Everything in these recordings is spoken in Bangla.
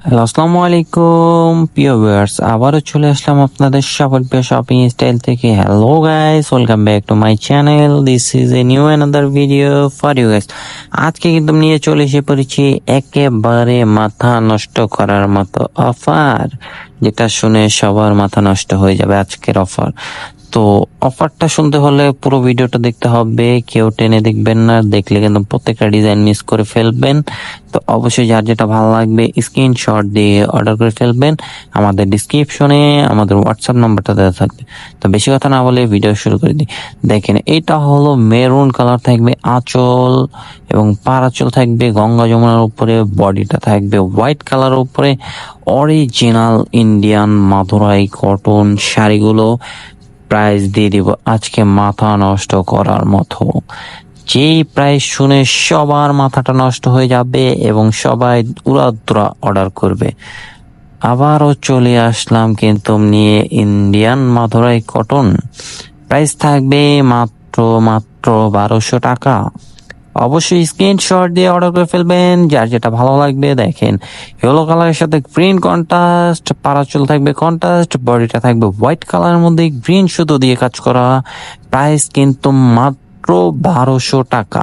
হ্যালো, আসসালামু আলাইকুম প্রিয় ভিউয়ার্স, আবারও চলে আসলাম আপনাদের সকল প্রিয় শপিং স্টাইল থেকে। Hello guys, welcome back to my channel. This is a new another video for you guys. আজকে কিন্তু নিয়ে চলে এসে পড়েছি একেবারে মাথা নষ্ট করার মতো অফার, যেটা শুনে সবার মাথা নষ্ট হয়ে যাবে। আজকের অফার, তো অফারটা শুনতে হলে পুরো ভিডিওটা দেখতে হবে, কেউ টেনে দেখবেন না, দেখলে কিন্তু প্রত্যেকটা ডিজাইন মিস করে ফেলবেন। তো অবশ্যই যার যেটা ভালো লাগবে স্ক্রিনশট দিয়ে অর্ডার করে ফেলবেন। আমাদের ডিসক্রিপশনে আমাদের হোয়াটসঅ্যাপ নাম্বারটা দেওয়া থাকবে। তো বেশি কথা না বলে ভিডিও শুরু করে দিই। দেখেন, এটা হলো মেরুন কালার, থাকবে আঁচল এবং পার আঁচল থাকবে গঙ্গা যমুনার উপরে, বডিটা থাকবে হোয়াইট কালার উপরে। অরিজিনাল ইন্ডিয়ান মাদুরাই কটন শাড়িগুলো প্রাইস দিয়ে দিব আজকে মাথা নষ্ট করার মতো। যেই প্রাইস শুনে সবার মাথাটা নষ্ট হয়ে যাবে এবং সবাই উড়াদুরা অর্ডার করবে। আবারও চলে আসলাম কিন্তু নিয়ে ইন্ডিয়ান মাদুরাই কটন। প্রাইস থাকবে মাত্র মাত্র 1200 টাকা। অবশ্যই স্ক্রিনশট দিয়ে অর্ডার করে ফেলবেন যার যেটা ভালো লাগবে। দেখেন, ইয়েলো কালারের সাথে গ্রিন কন্ট্রাস্ট, পারাচুল থাকবে কন্ট্রাস্ট, বডিটা থাকবে হোয়াইট কালারের মধ্যে গ্রিন সুতো দিয়ে কাজ করা। প্রাইস কিন্তু মাত্র 1200 টাকা।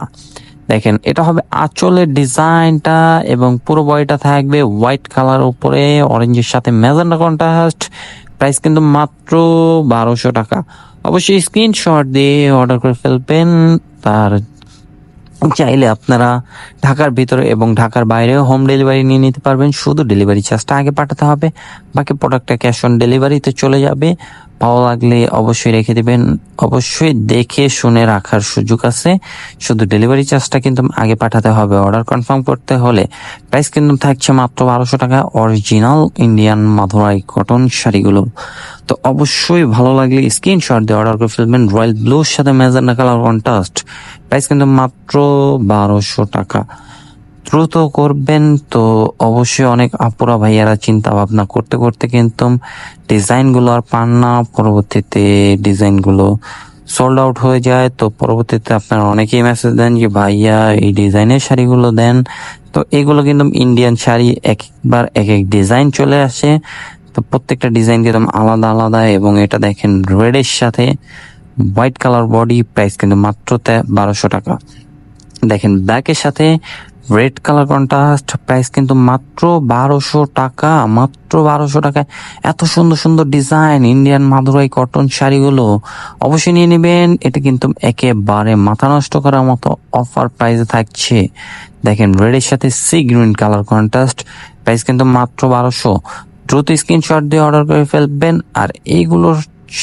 দেখেন, এটা হবে আঁচলের ডিজাইনটা এবং পুরো বডিটা থাকবে হোয়াইট কালার উপরে অরেঞ্জের সাথে ম্যাজেন্টা কন্ট্রাস্ট। প্রাইস কিন্তু মাত্র 1200 টাকা। অবশ্যই স্ক্রিনশট দিয়ে অর্ডার করে ফেলবেন। তার চাইলে আপনারা ঢাকার ভিতরে এবং ঢাকার বাইরেও হোম ডেলিভারি নিয়ে নিতে পারবেন। শুধু ডেলিভারি চার্জটা আগে পাঠাতে হবে, বাকি প্রোডাক্টটা ক্যাশ অন ডেলিভারিতে চলে যাবে। ভালো লাগলে অবশ্যই রেখে দিবেন। অবশ্যই দেখে শুনে রাখার সুযোগ আছে, শুধু ডেলিভারি চার্জটা কিন্তু আগে পাঠাতে হবে অর্ডার কনফার্ম করতে হলে। প্রাইস কিন্তু থাকছে মাত্র 1200 টাকা, অরিজিনাল ইন্ডিয়ান মাদুরাই কটন শাড়িগুলো। তো অবশ্যই ভালো লাগলে স্ক্রিনশট দিয়ে অর্ডার করে ফেলবেন। রয়্যাল ব্লুর সাথে ম্যাজেন্টা কালার কন্ট্রাস্ট। প্রাইস কিন্তু মাত্র 1200 টাকা। দ্রুত করবেন। তো অবশ্যই অনেক আপুরা ভাইয়ারা চিন্তা ভাবনা করতে করতে কিন্তু ডিজাইনগুলো আর পান না, পরবর্তীতে ডিজাইনগুলো সোল্ড আউট হয়ে যায়। তো পরবর্তীতে আপনারা অনেকেই মেসেজ দেন যে ভাইয়া এই ডিজাইনের শাড়িগুলো দেন। তো এগুলো কিন্তু ইন্ডিয়ান শাড়ি, একবার এক এক ডিজাইন চলে আসে। তো প্রত্যেকটা ডিজাইন কিন্তু আলাদা আলাদা। এবং এটা দেখেন, রেডের সাথে হোয়াইট কালার বডি, প্রাইস কিন্তু মাত্র 1200 টাকা। দেখেন, ব্ল্যাকের সাথে রেড কালার কন্ট্রাস্ট, প্রাইস কিন্তু মাত্র 1200 টাকা। মাত্র 1200 টাকায় এত সুন্দর সুন্দর ডিজাইন ইন্ডিয়ান মাদুরাই কটন শাড়িগুলো অবশ্যই নিয়ে নেবেন। এটা কিন্তু একেবারে মাথা নষ্ট করার মতো অফার প্রাইসে থাকছে। দেখেন, রেডের সাথে sea green colour contrast, price কিন্তু মাত্র 1200। দ্রুত স্ক্রিনশট দিয়ে অর্ডার করে ফেলবেন। আর এইগুলোর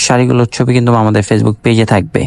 শাড়িগুলোর ছবি কিন্তু আমাদের ফেসবুক পেজে থাকবে।